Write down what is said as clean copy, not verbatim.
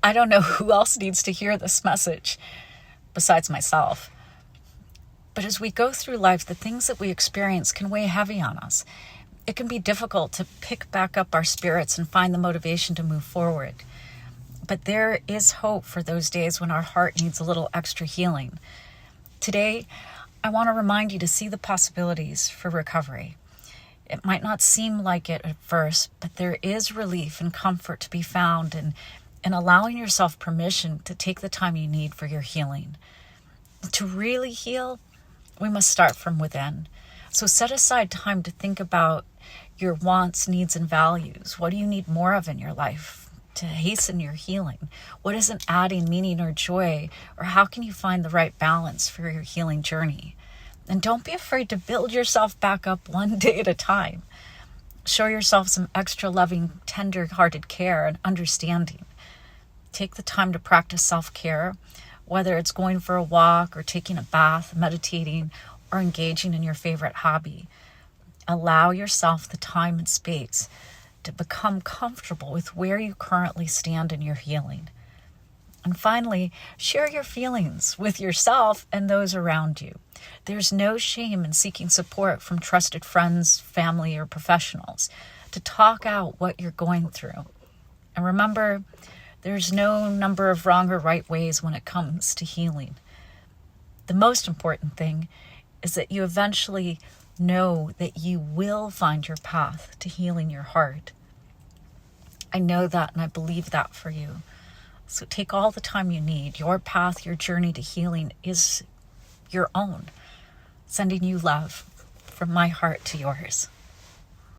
I don't know who else needs to hear this message besides myself. But as we go through life, the things that we experience can weigh heavy on us. It can be difficult to pick back up our spirits and find the motivation to move forward. But there is hope for those days when our heart needs a little extra healing. Today, I want to remind you to see the possibilities for recovery. It might not seem like it at first, but there is relief and comfort to be found in allowing yourself permission to take the time you need for your healing. To really heal, we must start from within. So set aside time to think about your wants, needs, and values. What do you need more of in your life to hasten your healing? What isn't adding meaning or joy? Or how can you find the right balance for your healing journey? And don't be afraid to build yourself back up one day at a time. Show yourself some extra loving, tender-hearted care and understanding. Take the time to practice self-care, whether it's going for a walk or taking a bath, meditating, or engaging in your favorite hobby. Allow yourself the time and space to become comfortable with where you currently stand in your healing. And finally, share your feelings with yourself and those around you. There's no shame in seeking support from trusted friends, family, or professionals to talk out what you're going through. And remember, there's no number of wrong or right ways when it comes to healing. The most important thing is that you eventually know that you will find your path to healing your heart. I know that and I believe that for you. So take all the time you need. Your path, your journey to healing is your own. Sending you love from my heart to yours.